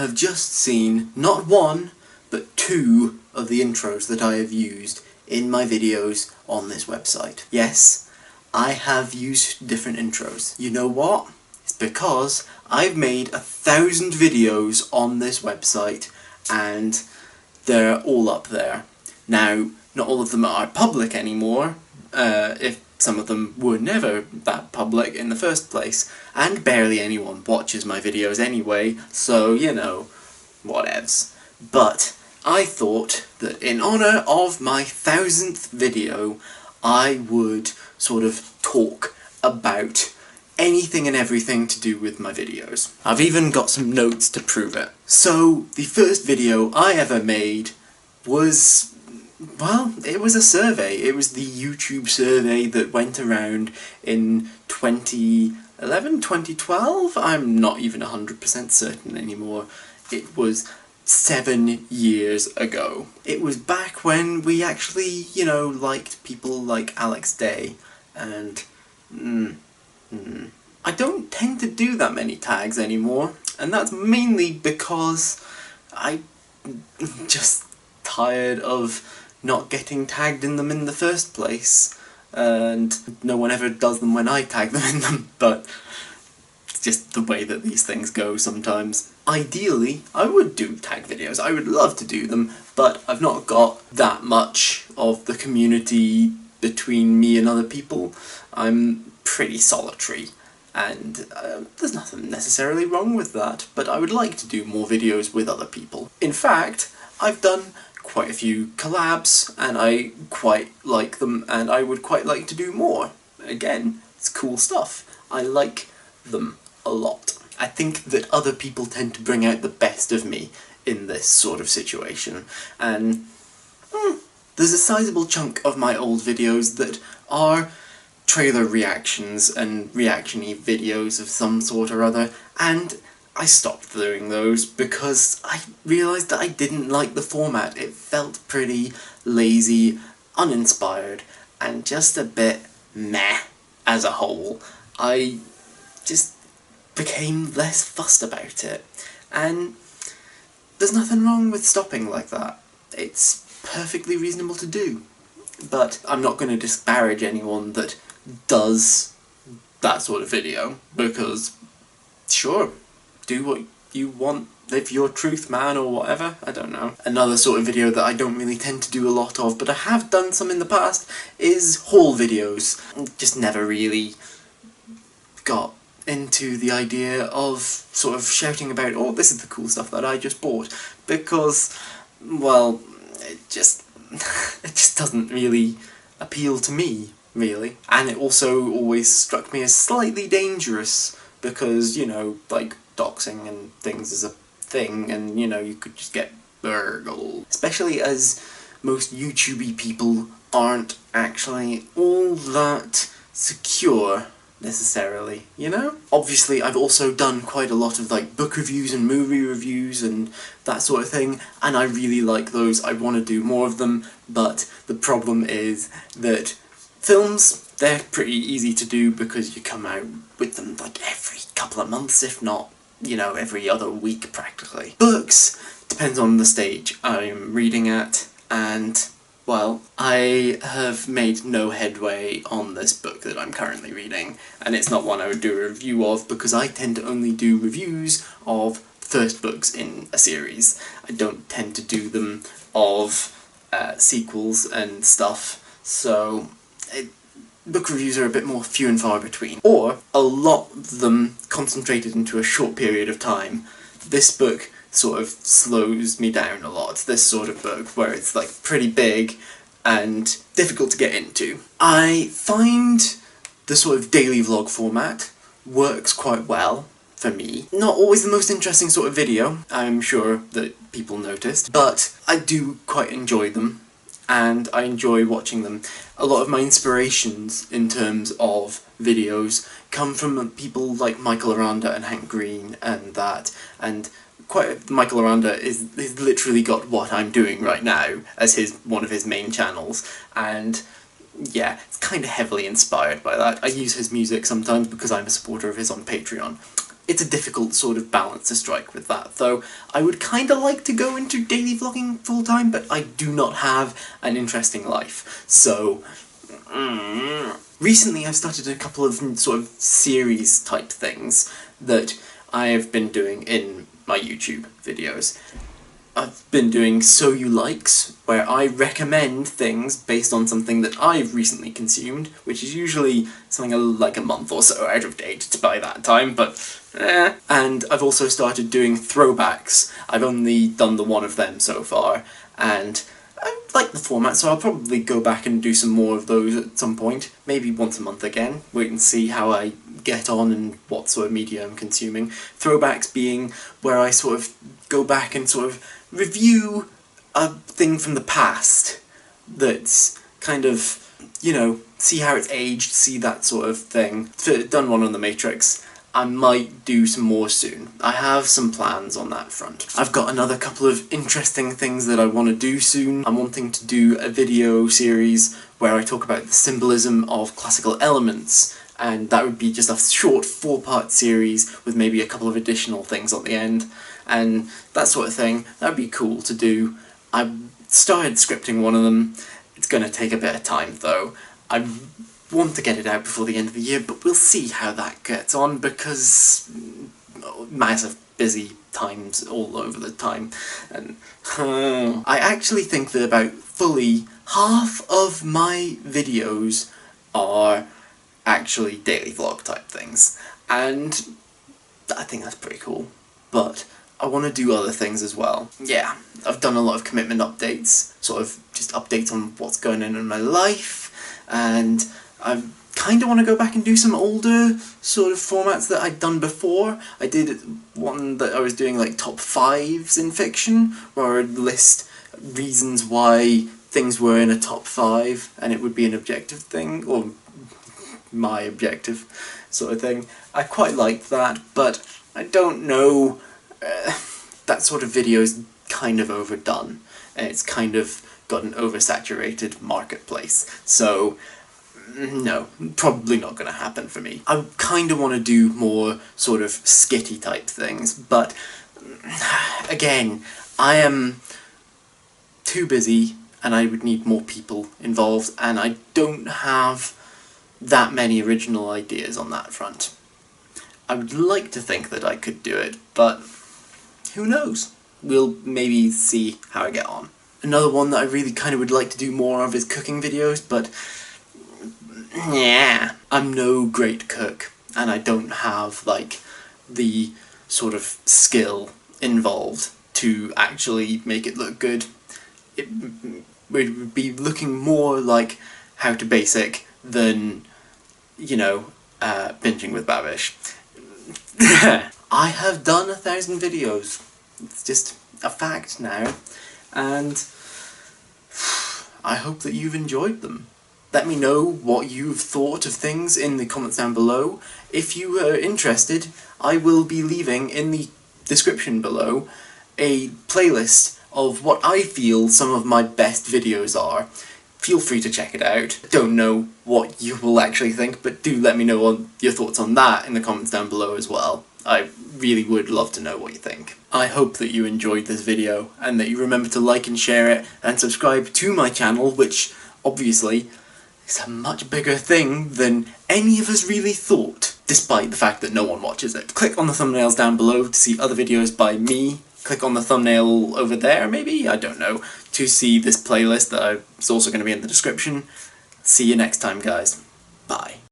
have just seen not one, but two of the intros that I have used in my videos on this website. Yes, I have used different intros. You know what? It's because I've made 1,000 videos on this website and they're all up there. Now, not all of them are public anymore, if some of them were never that public in the first place, and barely anyone watches my videos anyway, so, you know, whatevs. But I thought that in honour of my 1,000th video, I would sort of talk about anything and everything to do with my videos. I've even got some notes to prove it. So, the first video I ever made was, well, it was a survey. It was the YouTube survey that went around in 2011, 2012? I'm not even 100% certain anymore. It was 7 years ago. It was back when we actually, you know, liked people like Alex Day, and I don't tend to do that many tags anymore, and that's mainly because I'm just tired of not getting tagged in them in the first place, and no one ever does them when I tag them in them, but it's just the way that these things go sometimes. Ideally, I would do tag videos, I would love to do them, but I've not got that much of the community between me and other people. I'm pretty solitary, and there's nothing necessarily wrong with that, but I would like to do more videos with other people. In fact, I've done quite a few collabs, and I quite like them, and I would quite like to do more. Again, it's cool stuff. I like them a lot. I think that other people tend to bring out the best of me in this sort of situation, and there's a sizable chunk of my old videos that are trailer reactions and reaction-y videos of some sort or other, and I stopped doing those because I realised that I didn't like the format. It felt pretty lazy, uninspired, and just a bit meh as a whole. I just became less fussed about it, and there's nothing wrong with stopping like that. It's perfectly reasonable to do, but I'm not going to disparage anyone that does that sort of video, because sure, do what you want, live your truth, man, or whatever, I don't know. Another sort of video that I don't really tend to do a lot of, but I have done some in the past, is haul videos. Just never really got into the idea of sort of shouting about, oh, this is the cool stuff that I just bought, because, well, it just doesn't really appeal to me, really. And it also always struck me as slightly dangerous, because, you know, like, doxing and things is a thing, and, you know, you could just get burgled. Especially as most YouTube-y people aren't actually all that secure, necessarily, you know? Obviously, I've also done quite a lot of, like, book reviews and movie reviews and that sort of thing, and I really like those. I want to do more of them, but the problem is that films, they're pretty easy to do because you come out with them, like, every couple of months, if not, you know, every other week, practically. Books depends on the stage I'm reading at, and, well, I have made no headway on this book that I'm currently reading, and it's not one I would do a review of, because I tend to only do reviews of first books in a series. I don't tend to do them of sequels and stuff, so book reviews are a bit more few and far between. Or a lot of them concentrated into a short period of time. This book sort of slows me down a lot, this sort of book, where it's like pretty big and difficult to get into. I find the sort of daily vlog format works quite well for me. Not always the most interesting sort of video, I'm sure that people noticed, but I do quite enjoy them, and I enjoy watching them. A lot of my inspirations in terms of videos come from people like Michael Aranda and Hank Green and that, and Michael Aranda he's literally got what I'm doing right now as one of his main channels, and yeah, it's kind of heavily inspired by that. I use his music sometimes because I'm a supporter of his on Patreon. it's a difficult sort of balance to strike with that, though I would kind of like to go into daily vlogging full-time, but I do not have an interesting life, so... Recently I've started a couple of sort of series type things that I have been doing in my YouTube videos. I've been doing So You Likes, where I recommend things based on something that I've recently consumed, which is usually something like a month or so out of date by that time, but And I've also started doing throwbacks. I've only done the one of them so far, and I like the format, so I'll probably go back and do some more of those at some point, maybe once a month again, wait and see how I get on and what sort of media I'm consuming. Throwbacks being where I sort of go back and sort of review a thing from the past that's kind of, you know, see how it's aged, see that sort of thing. I've done one on The Matrix. I might do some more soon. I have some plans on that front. I've got another couple of interesting things that I want to do soon. I'm wanting to do a video series where I talk about the symbolism of classical elements, and that would be just a short 4-part series with maybe a couple of additional things on the end, and that sort of thing. That'd be cool to do. I started scripting one of them. It's going to take a bit of time though. I want to get it out before the end of the year, but we'll see how that gets on, because massive busy times all over the time, and I actually think that about fully half of my videos are actually daily vlog type things, and I think that's pretty cool, but I want to do other things as well. Yeah, I've done a lot of commitment updates, sort of just updates on what's going on in my life, and I kind of want to go back and do some older sort of formats that I'd done before. I did one that I was doing like top 5s in fiction, where I'd list reasons why things were in a top 5, and it would be an objective thing, or my objective sort of thing. I quite liked that, but I don't know, that sort of video is kind of overdone, and it's kind of got an oversaturated marketplace, so no, probably not going to happen for me. I kind of want to do more sort of skitty type things, but again, I am too busy and I would need more people involved, and I don't have that many original ideas on that front. I would like to think that I could do it, but who knows? We'll maybe see how I get on. Another one that I really kind of would like to do more of is cooking videos, but yeah, I'm no great cook, and I don't have, like, the sort of skill involved to actually make it look good. It would be looking more like How to Basic than, you know, Binging with Babish. I have done 1,000 videos. It's just a fact now, and I hope that you've enjoyed them. Let me know what you've thought of things in the comments down below. If you are interested, I will be leaving in the description below a playlist of what I feel some of my best videos are. Feel free to check it out. Don't know what you will actually think, but do let me know your thoughts on that in the comments down below as well. I really would love to know what you think. I hope that you enjoyed this video, and that you remember to like and share it, and subscribe to my channel, which obviously is a much bigger thing than any of us really thought, despite the fact that no one watches it. Click on the thumbnails down below to see other videos by me. Click on the thumbnail over there, maybe? I don't know. To see this playlist that is also going to be in the description. See you next time, guys. Bye.